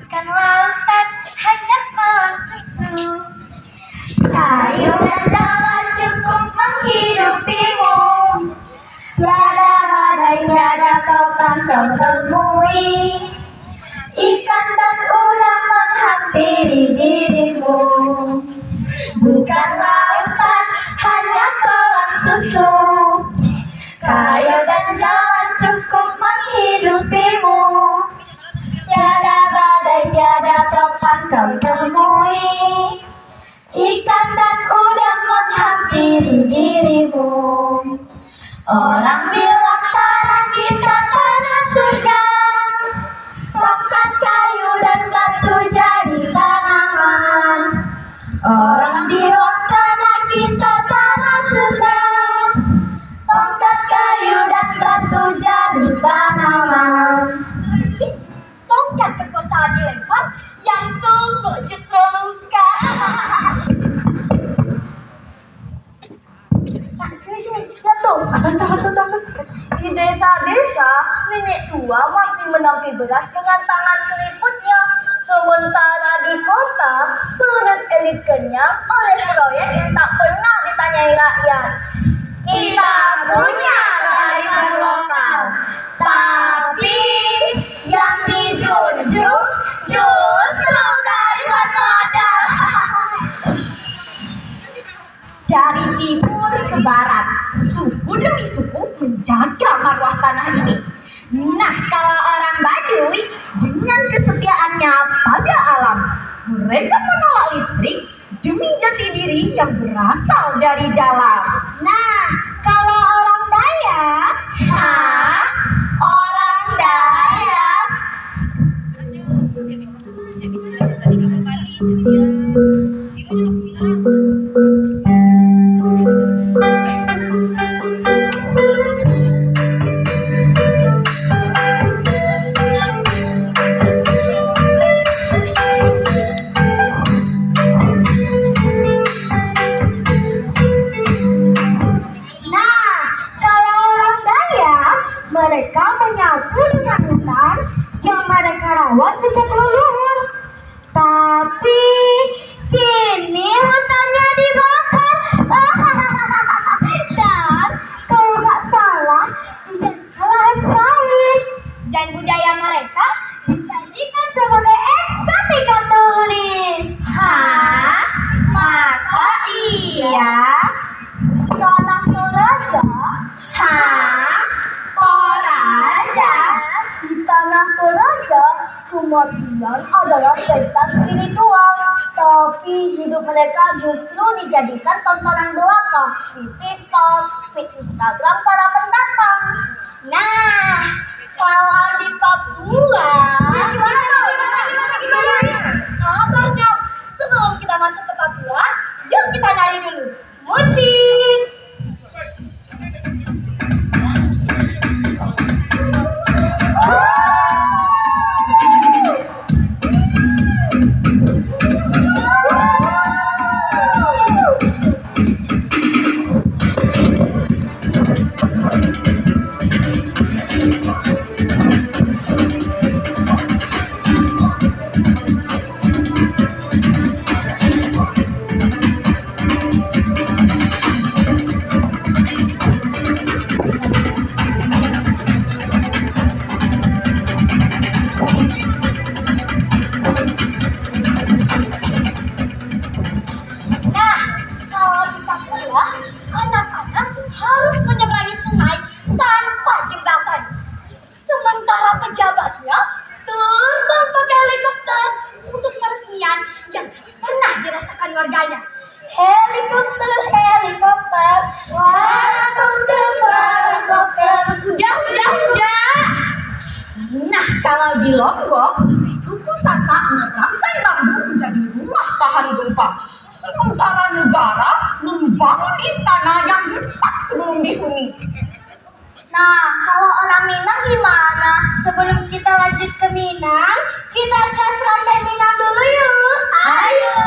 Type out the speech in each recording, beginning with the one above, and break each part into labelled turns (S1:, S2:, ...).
S1: bukan lautan, hanya kolam susu. Kayu dan jalan cukup menghidupimu. Tiada badai, tiada topan kau temui. Ikan dan udang menghampiri dirimu. Bukan lautan, hanya kolam susu. Kayu dan jalan cukup menghidupimu. Tiada badai, tiada topan kau temui. Ikan dan udang menghampiri dirimu. Orang bilang tanah kita tanah surga. Tongkat kayu dan batu jadi tanaman. Orang bilang tanah kita tanah surga. Tongkat kayu dan batu jadi tanaman. Tongkat kekuasaan dilempar, yang tumbuh justru luka. Nah, sini, lihat tuh. Di desa-desa, nenek tua masih menanti beras dengan tangan keriputnya. Sementara di kota, perut elit kenyang oleh proyek yang tak pernah ditanyai rakyat. Kita punya kearifan lokal, tapi yang dijunjung justru kearifan modal. Dari timur ke barat, suku demi suku menjaga marwah tanah ini. Nah, kalau orang Baduy dengan kesetiaannya pada alam, mereka menolak listrik demi jati diri yang berasal dari dalam. Nah, kalau orang Dayak, orang Dayak. Mereka menyapu dengan hutan yang mereka rawat sejak leluhur. Tapi kini hutannya dibakar. Dan kalau nggak salah dijadikan lahan sawit. Dan budaya mereka disajikan sebagai eksotika turis. Hah? Masa iya? Tanah Toraja? Di tanah Toraja, kematian adalah pesta spiritual. Tapi hidup mereka justru dijadikan tontonan belaka di TikTok, feed Instagram para pendatang. Nah, kalau di Papua, sabar dong. Sebelum kita masuk ke Papua, yuk kita nari dulu. Musik. Harus menyeberangi sungai tanpa jembatan. Sementara pejabatnya terbang pakai helikopter untuk peresmian yang pernah dirasakan warganya. Helikopter, wah helikopter. Udah. Nah, kalau di Lombok, suku Sasak merangkai bambu menjadi rumah tahan gempa. Sementara negara membangun istana yang retak sebelum dihuni. Nah, kalau orang Minang gimana? Sebelum kita lanjut ke Minang, kita gas lantai Minang dulu yuk. Ayo.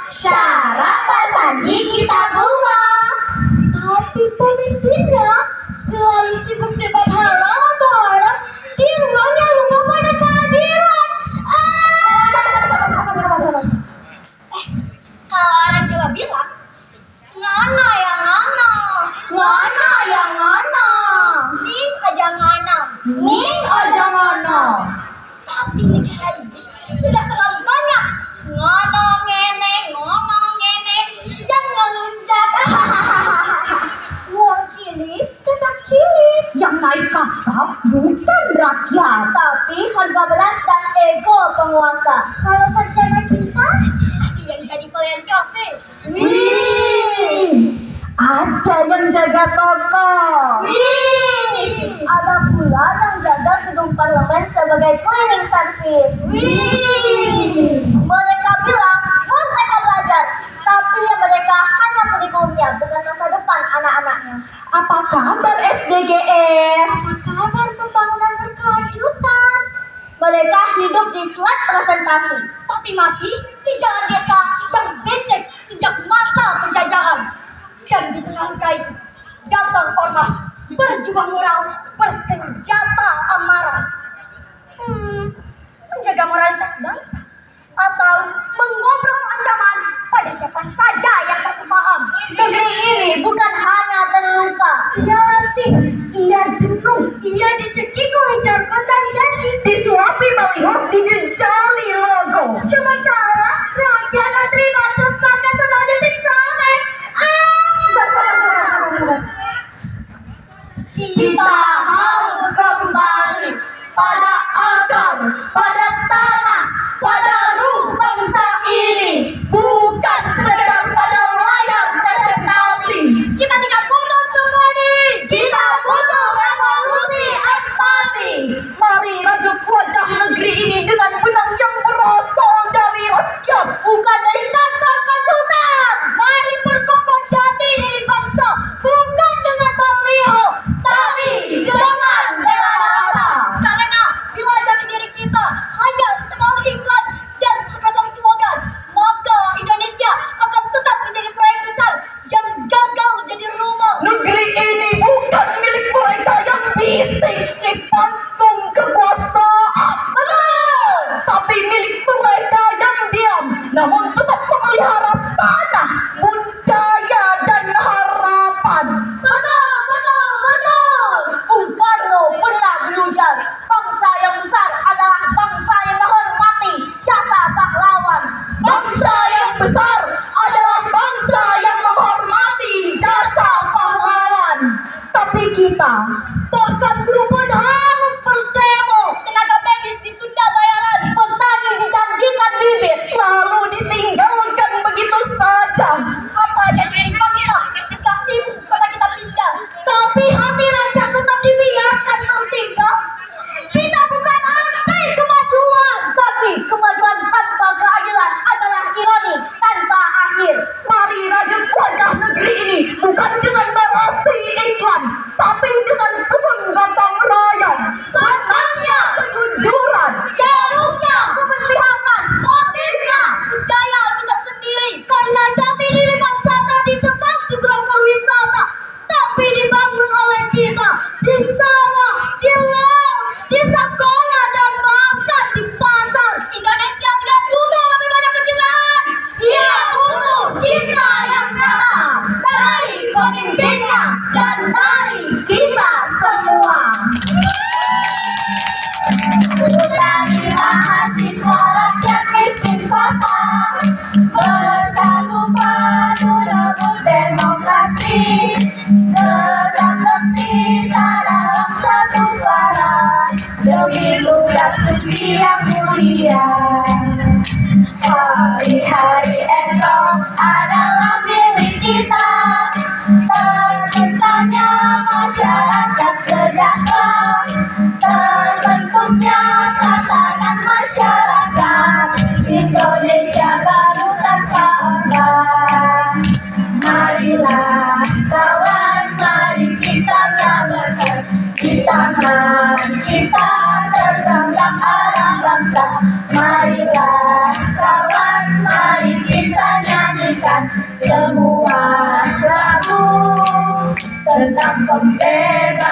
S1: Syarat Pak Sandi kita buang. Tapi pemimpinnya selalu sibuk debat halal atau haram di ruangnya lupa pada kehadiran.
S2: Kalau orang Jawa bilang, ngana ya ngana,
S1: Ngana ya ngana,
S2: ning aja ngana.
S1: ning aja ngana.
S2: Tapi negara ini sudah terlalu banyak ngono ngene yang ngelunjak.
S1: Wong cilik tetap cilik. Yang naik kasta bukan rakyat,
S2: Tapi harga beras dan ego penguasa.
S1: kalau sarjana kita.
S2: Tapi yang jadi pelayan kafe.
S1: Wih, ada yang jaga toko.
S2: Wih, ada pula yang jaga gedung parlemen sebagai cleaning service.
S1: Wih,
S2: Mereka bilang mereka belajar, tapi ya mereka hanya kurikulumnya, bukan masa depan anak-anaknya.
S1: apa kabar SDGs?
S2: Apa kabar pembangunan berkelanjutan? Mereka hidup di slide presentasi, tapi mati di jalan desa yang becek sejak masa penjajahan. Dan di tengah itu datang ormas berjuang moral bersenjata amarah. Menjaga moralitas bangsa atau mengobrol ancaman pada siapa saja yang tak sepaham. Negeri ini bukan hanya terluka,
S1: Ia letih, ia jenuh, ia dicekik oleh jargon dan janji, disuapi baliho, dijejali logo.
S2: sementara rakyat tak terima cus pakai sandal jepit sampai.
S1: Kita harus kembali pada akar, pada tanah, pada ruh bangsa ini, bukan sekedar pada layar presentasi.
S2: Kita tidak butuh studi.
S1: Kita butuh revolusi empati. Mari rajuk wajah negeri ini dengan benang yang berasal dari rakyat,
S2: Bukan dari kantor konsultan.
S1: mari perkokoh jati diri bangsa, bukan dengan baliho, tapi dengan bela rasa.
S2: Karena bila jati diri kita hanya setebal iklan dan sekosong slogan, maka Indonesia akan tetap menjadi proyek besar yang gagal jadi rumah.
S1: Negeri ini bukan milik mereka yang bising di pantung kekuasaan,
S2: Betul.
S1: tapi milik mereka yang diam namun tetap memelihara tanah, budaya dan harapan.
S2: Betul, betul, betul. Bung Karno pernah berujar, bangsa yang besar adalah bangsa yang menghormati jasa pahlawan.
S1: Bangsa yang besar adalah bangsa yang menghormati jasa pahlawan. Tapi kita bahkan perubahan harus berdemo,
S2: Tenaga medis ditunda bayaran, petani dijanjikan bibit.
S1: lalu ditinggalkan begitu saja.
S2: Apa jadi dari bangsa jika ibu kota kita pindah?
S1: Tapi hati rakyat tetap dibiarkan tertinggal. Kita bukan anti kemajuan,
S2: Tapi kemajuan tanpa keadilan adalah ironi tanpa akhir.
S1: mari rajut wajah negeri ini bukan dengan narasi iklan, tapi dengan kebun gotong royong,
S2: Tentangnya,
S1: kejujuran,
S2: jarumnya, keberpihakan, motifnya, budaya kita sendiri.
S1: karena jati diri bangsa tak dicetak di brosur wisata, tapi dibangun oleh kita di sawah, di laut, di sekolah dan bahkan di pasar.
S2: Indonesia tidak butuh lebih banyak pencitraan.
S1: Ia butuh cinta yang nyata dari pemimpinnya dan dari kita semua. Dari mahasiswa rakyat miskin kota, bersatu padu debut demokrasi, tegak kita dalam satu suara demi tugas suci yang mulia. Hari-hari esok adalah milik kita, terciptanya masyarakat sejahtera, terbentuknya tatanan masyarakat Indonesia baru tanpa orba. Marilah kawan, mari kita gabarkan di tangan kita tergenggam arah bangsa. Marilah kawan, mari kita menghapuskan semua ragu tentang pembebasan.